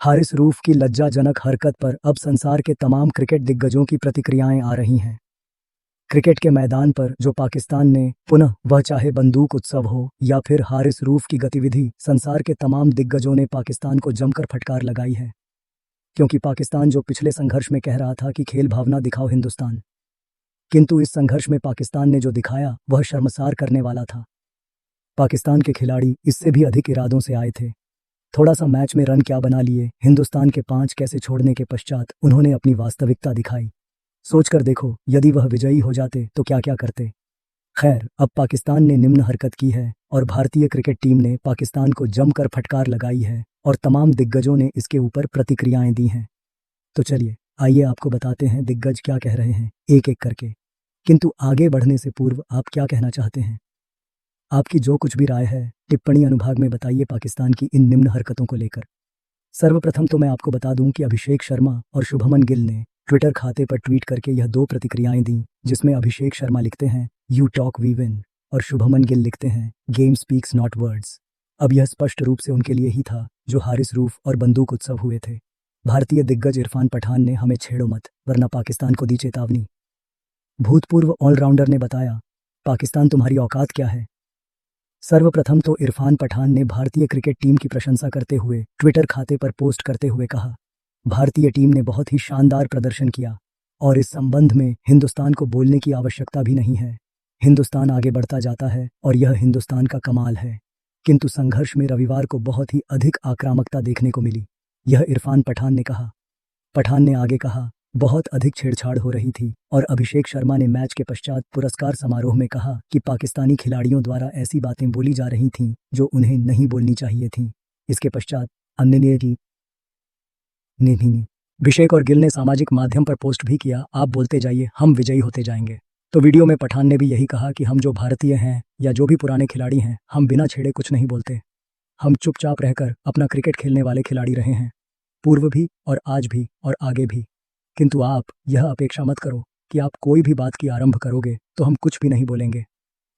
Haris roof की लज्जाजनक हरकत पर अब संसार के तमाम क्रिकेट दिग्गजों की प्रतिक्रियाएं आ रही हैं। क्रिकेट के मैदान पर जो पाकिस्तान ने पुनः, वह चाहे बंदूक उत्सव हो या फिर हारिस रूफ की गतिविधि, संसार के तमाम दिग्गजों ने पाकिस्तान को जमकर फटकार लगाई है। क्योंकि पाकिस्तान जो पिछले संघर्ष में कह रहा था कि खेल भावना दिखाओ हिंदुस्तान, किंतु इस संघर्ष में पाकिस्तान ने जो दिखाया वह शर्मसार करने वाला था। पाकिस्तान के खिलाड़ी इससे भी अधिक इरादों से आए थे। थोड़ा सा मैच में रन क्या बना लिए, हिंदुस्तान के 5 कैसे छोड़ने के पश्चात उन्होंने अपनी वास्तविकता दिखाई। सोचकर देखो, यदि वह विजयी हो जाते तो क्या क्या करते। खैर, अब पाकिस्तान ने निम्न हरकत की है और भारतीय क्रिकेट टीम ने पाकिस्तान को जमकर फटकार लगाई है और तमाम दिग्गजों ने इसके ऊपर प्रतिक्रियाएं दी हैं। तो चलिए, आइए आपको बताते हैं दिग्गज क्या कह रहे हैं एक एक करके। किंतु आगे बढ़ने से पूर्व आप क्या कहना चाहते हैं? आपकी जो कुछ भी राय है टिप्पणी अनुभाग में बताइए पाकिस्तान की इन निम्न हरकतों को लेकर। सर्वप्रथम तो मैं आपको बता दूं कि अभिषेक शर्मा और शुभमन गिल ने ट्विटर खाते पर ट्वीट करके यह 2 प्रतिक्रियाएं दी, जिसमें अभिषेक शर्मा लिखते हैं यू टॉक वी विन और शुभमन गिल लिखते हैं गेम स्पीक्स नॉट वर्ड्स। अब यह स्पष्ट रूप से उनके लिए ही था जो हारिस रूफ और बंदूक उत्सव हुए थे। भारतीय दिग्गज इरफान पठान ने हमें छेड़ो मत वरना पाकिस्तान को दी चेतावनी। भूतपूर्व ऑलराउंडर ने बताया, पाकिस्तान तुम्हारी औकात क्या है। सर्वप्रथम तो इरफान पठान ने भारतीय क्रिकेट टीम की प्रशंसा करते हुए ट्विटर खाते पर पोस्ट करते हुए कहा, भारतीय टीम ने बहुत ही शानदार प्रदर्शन किया और इस संबंध में हिंदुस्तान को बोलने की आवश्यकता भी नहीं है। हिंदुस्तान आगे बढ़ता जाता है और यह हिंदुस्तान का कमाल है। किंतु संघर्ष में रविवार को बहुत ही अधिक आक्रामकता देखने को मिली, यह इरफान पठान ने कहा। पठान ने आगे कहा, बहुत अधिक छेड़छाड़ हो रही थी और अभिषेक शर्मा ने मैच के पश्चात पुरस्कार समारोह में कहा कि पाकिस्तानी खिलाड़ियों द्वारा ऐसी बातें बोली जा रही थीं जो उन्हें नहीं बोलनी चाहिए थीं। इसके पश्चात अन्य ने अभिषेक और गिल ने सामाजिक माध्यम पर पोस्ट भी किया, आप बोलते जाइए, हम विजयी होते जाएंगे। तो वीडियो में पठान ने भी यही कहा कि हम जो भारतीय हैं या जो भी पुराने खिलाड़ी हैं, हम बिना छेड़े कुछ नहीं बोलते। हम चुपचाप रहकर अपना क्रिकेट खेलने वाले खिलाड़ी रहे हैं, पूर्व भी और आज भी और आगे भी। किंतु आप यह अपेक्षा मत करो कि आप कोई भी बात की आरंभ करोगे तो हम कुछ भी नहीं बोलेंगे।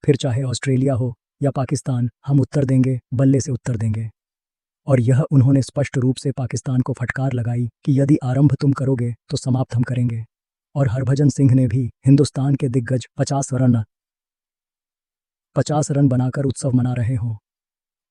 फिर चाहे ऑस्ट्रेलिया हो या पाकिस्तान, हम उत्तर देंगे, बल्ले से उत्तर देंगे। और यह उन्होंने स्पष्ट रूप से पाकिस्तान को फटकार लगाई कि यदि आरंभ तुम करोगे तो समाप्त हम करेंगे। और हरभजन सिंह ने भी हिंदुस्तान के दिग्गज 50 रन बनाकर उत्सव मना रहे हों।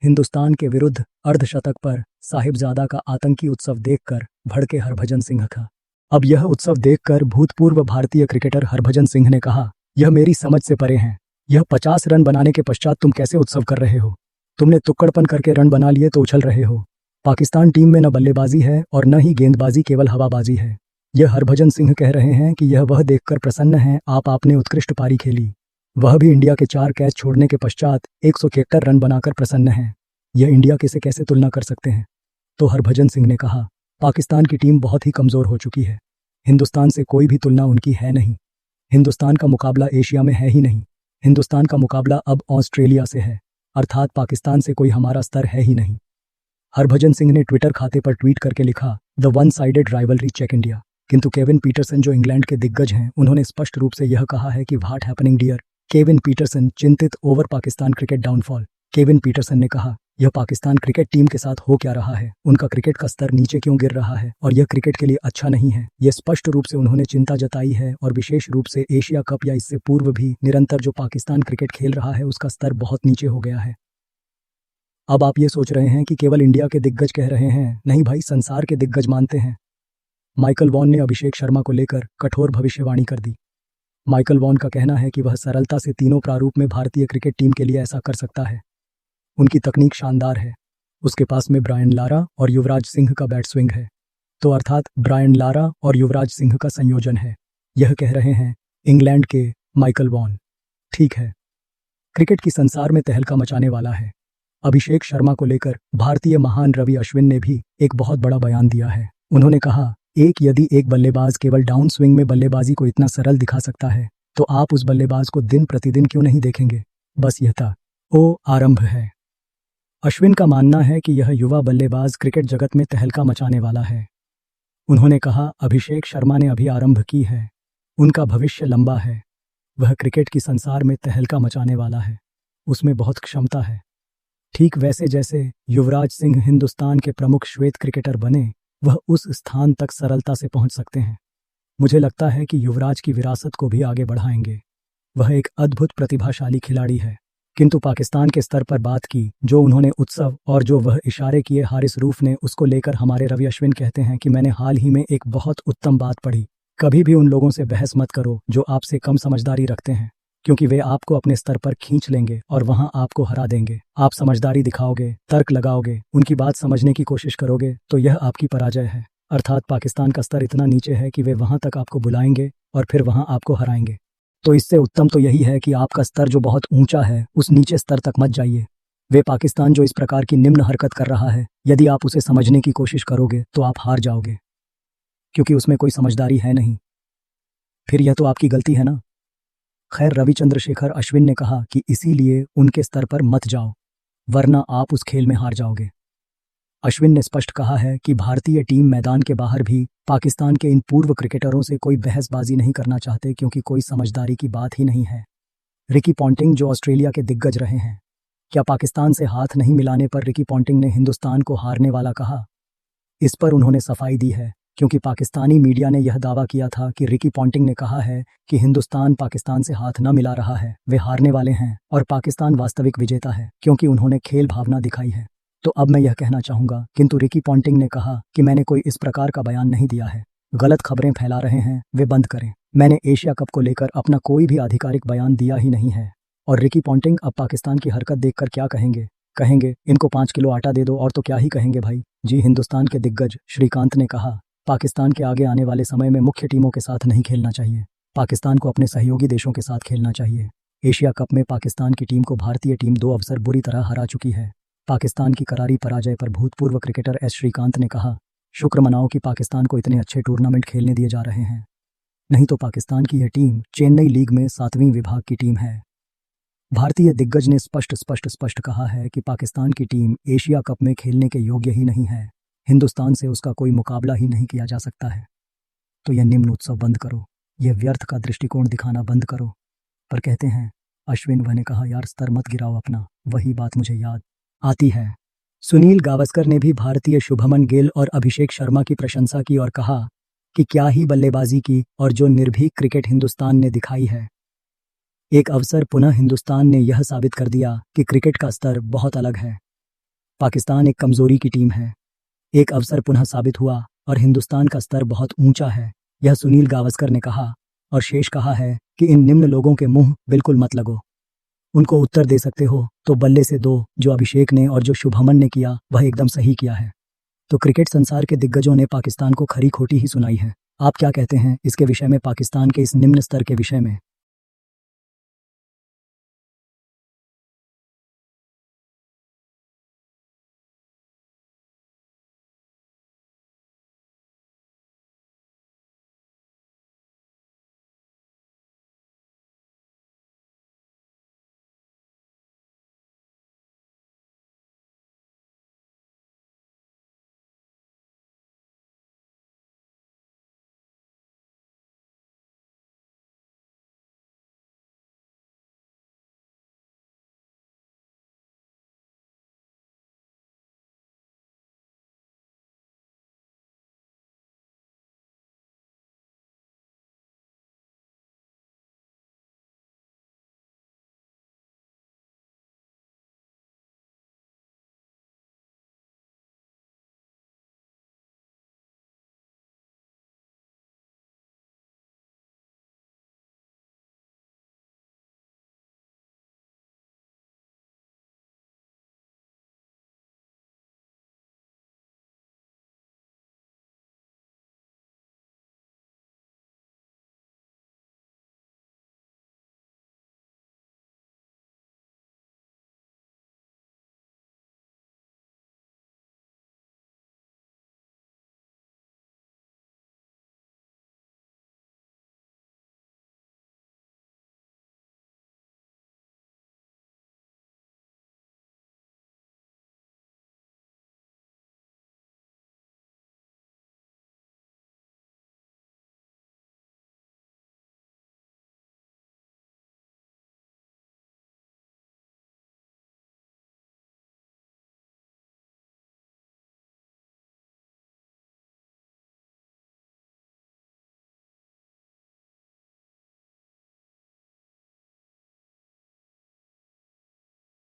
हिंदुस्तान के विरुद्ध अर्धशतक पर साहिबजादा का आतंकी उत्सव देखकर भड़के हरभजन सिंह का। अब यह उत्सव देखकर भूतपूर्व भारतीय क्रिकेटर हरभजन सिंह ने कहा, यह मेरी समझ से परे है। यह 50 रन बनाने के पश्चात तुम कैसे उत्सव कर रहे हो? तुमने तुक्कड़पन करके रन बना लिए तो उछल रहे हो। पाकिस्तान टीम में न बल्लेबाजी है और न ही गेंदबाजी, केवल हवाबाजी है। यह हरभजन सिंह कह रहे हैं कि यह वह देखकर प्रसन्न है आपने उत्कृष्ट पारी खेली, वह भी इंडिया के 4 कैच छोड़ने के पश्चात 171 रन बनाकर प्रसन्न है। यह इंडिया के से कैसे तुलना कर सकते हैं? तो हरभजन सिंह ने कहा, पाकिस्तान की टीम बहुत ही कमज़ोर हो चुकी है। हिंदुस्तान से कोई भी तुलना उनकी है नहीं। हिंदुस्तान का मुकाबला एशिया में है ही नहीं। हिंदुस्तान का मुकाबला अब ऑस्ट्रेलिया से है, अर्थात पाकिस्तान से कोई हमारा स्तर है ही नहीं। हरभजन सिंह ने ट्विटर खाते पर ट्वीट करके लिखा, the one sided rivalry check India. किंतु केविन पीटरसन जो इंग्लैंड के दिग्गज हैं, उन्होंने स्पष्ट रूप से यह कहा है कि what happening dear. Kevin Pietersen चिंतित over Pakistan cricket downfall. Kevin Pietersen ने कहा, यह पाकिस्तान क्रिकेट टीम के साथ हो क्या रहा है? उनका क्रिकेट का स्तर नीचे क्यों गिर रहा है और यह क्रिकेट के लिए अच्छा नहीं है। यह स्पष्ट रूप से उन्होंने चिंता जताई है और विशेष रूप से एशिया कप या इससे पूर्व भी निरंतर जो पाकिस्तान क्रिकेट खेल रहा है उसका स्तर बहुत नीचे हो गया है। अब आप ये सोच रहे हैं कि केवल इंडिया के दिग्गज कह रहे हैं, नहीं भाई, संसार के दिग्गज मानते हैं। माइकल वॉन ने अभिषेक शर्मा को लेकर कठोर भविष्यवाणी कर दी। माइकल वॉन का कहना है कि वह सरलता से तीनों प्रारूप में भारतीय क्रिकेट टीम के लिए ऐसा कर सकता है। उनकी तकनीक शानदार है। उसके पास में ब्रायन लारा और युवराज सिंह का बैट स्विंग है, तो अर्थात ब्रायन लारा और युवराज सिंह का संयोजन है। यह कह रहे हैं इंग्लैंड के माइकल वॉन। ठीक है, क्रिकेट की संसार में तहलका मचाने वाला है। अभिषेक शर्मा को लेकर भारतीय महान रवि अश्विन ने भी एक बहुत बड़ा बयान दिया है। उन्होंने कहा, यदि एक बल्लेबाज केवल डाउन स्विंग में बल्लेबाजी को इतना सरल दिखा सकता है तो आप उस बल्लेबाज को दिन प्रतिदिन क्यों नहीं देखेंगे? बस यह था आरंभ है। अश्विन का मानना है कि यह युवा बल्लेबाज क्रिकेट जगत में तहलका मचाने वाला है। उन्होंने कहा, अभिषेक शर्मा ने अभी आरंभ की है, उनका भविष्य लंबा है। वह क्रिकेट की संसार में तहलका मचाने वाला है, उसमें बहुत क्षमता है। ठीक वैसे जैसे युवराज सिंह हिंदुस्तान के प्रमुख श्वेत क्रिकेटर बने, वह उस स्थान तक सरलता से पहुंच सकते हैं। मुझे लगता है कि युवराज की विरासत को भी आगे बढ़ाएंगे। वह एक अद्भुत प्रतिभाशाली खिलाड़ी है। किंतु पाकिस्तान के स्तर पर बात की जो उन्होंने उत्सव और जो वह इशारे किए हारिस रूफ ने, उसको लेकर हमारे रवि अश्विन कहते हैं कि मैंने हाल ही में एक बहुत उत्तम बात पढ़ी। कभी भी उन लोगों से बहस मत करो जो आपसे कम समझदारी रखते हैं, क्योंकि वे आपको अपने स्तर पर खींच लेंगे और वहां आपको हरा देंगे। आप समझदारी दिखाओगे, तर्क लगाओगे, उनकी बात समझने की कोशिश करोगे तो यह आपकी पराजय है। अर्थात पाकिस्तान का स्तर इतना नीचे है कि वे वहां तक आपको बुलाएंगे और फिर वहां आपको हराएंगे। तो इससे उत्तम तो यही है कि आपका स्तर जो बहुत ऊंचा है उस नीचे स्तर तक मत जाइए। वे पाकिस्तान जो इस प्रकार की निम्न हरकत कर रहा है, यदि आप उसे समझने की कोशिश करोगे तो आप हार जाओगे, क्योंकि उसमें कोई समझदारी है नहीं। फिर यह तो आपकी गलती है ना। खैर, रवि चंद्रशेखर अश्विन ने कहा कि इसीलिए उनके स्तर पर मत जाओ, वरना आप उस खेल में हार जाओगे। अश्विन ने स्पष्ट कहा है कि भारतीय टीम मैदान के बाहर भी पाकिस्तान के इन पूर्व क्रिकेटरों से कोई बहसबाजी नहीं करना चाहते, क्योंकि कोई समझदारी की बात ही नहीं है। रिकी पॉन्टिंग जो ऑस्ट्रेलिया के दिग्गज रहे हैं, क्या पाकिस्तान से हाथ नहीं मिलाने पर रिकी पॉन्टिंग ने हिंदुस्तान को हारने वाला कहा? इस पर उन्होंने सफाई दी है, क्योंकि पाकिस्तानी मीडिया ने यह दावा किया था कि रिकी पॉन्टिंग ने कहा है कि हिंदुस्तान पाकिस्तान से हाथ न मिला रहा है, वे हारने वाले हैं और पाकिस्तान वास्तविक विजेता है, क्योंकि उन्होंने खेल भावना दिखाई है। तो अब मैं यह कहना चाहूँगा, किंतु रिकी पॉन्टिंग ने कहा कि मैंने कोई इस प्रकार का बयान नहीं दिया है। गलत खबरें फैला रहे हैं, वे बंद करें। मैंने एशिया कप को लेकर अपना कोई भी आधिकारिक बयान दिया ही नहीं है। और रिकी पॉन्टिंग अब पाकिस्तान की हरकत देखकर क्या कहेंगे? कहेंगे इनको 5 किलो आटा दे दो, और तो क्या ही कहेंगे भाई। जी, हिंदुस्तान के दिग्गज श्रीकांत ने कहा, पाकिस्तान के आगे आने वाले समय में मुख्य टीमों के साथ नहीं खेलना चाहिए। पाकिस्तान को अपने सहयोगी देशों के साथ खेलना चाहिए। एशिया कप में पाकिस्तान की टीम को भारतीय टीम 2 अवसर बुरी तरह हरा चुकी है। पाकिस्तान की करारी पराजय पर भूतपूर्व क्रिकेटर एस श्रीकांत ने कहा, शुक्र मनाओ कि पाकिस्तान को इतने अच्छे टूर्नामेंट खेलने दिए जा रहे हैं, नहीं तो पाकिस्तान की यह टीम चेन्नई लीग में 7वीं विभाग की टीम है। भारतीय दिग्गज ने स्पष्ट कहा है कि पाकिस्तान की टीम एशिया कप में खेलने के योग्य ही नहीं है। हिंदुस्तान से उसका कोई मुकाबला ही नहीं किया जा सकता है। तो यह निम्न उत्सव बंद करो, यह व्यर्थ का दृष्टिकोण दिखाना बंद करो। पर कहते हैं अश्विन, वह ने कहा, यार स्तर मत गिराओ अपना। वही बात मुझे याद आती है। सुनील गावस्कर ने भी भारतीय शुभमन गिल और अभिषेक शर्मा की प्रशंसा की और कहा कि क्या ही बल्लेबाजी की और जो निर्भीक क्रिकेट हिंदुस्तान ने दिखाई है। एक अवसर पुनः हिंदुस्तान ने यह साबित कर दिया कि क्रिकेट का स्तर बहुत अलग है। पाकिस्तान एक कमजोरी की टीम है। एक अवसर पुनः साबित हुआ और हिंदुस्तान का स्तर बहुत ऊंचा है, यह सुनील गावस्कर ने कहा। और शेष कहा है कि इन निम्न लोगों के मुंह बिल्कुल मत लगो। उनको उत्तर दे सकते हो तो बल्ले से दो। जो अभिषेक ने और जो शुभमन ने किया वह एकदम सही किया है। तो क्रिकेट संसार के दिग्गजों ने पाकिस्तान को खरी खोटी ही सुनाई है। आप क्या कहते हैं इसके विषय में, पाकिस्तान के इस निम्न स्तर के विषय में?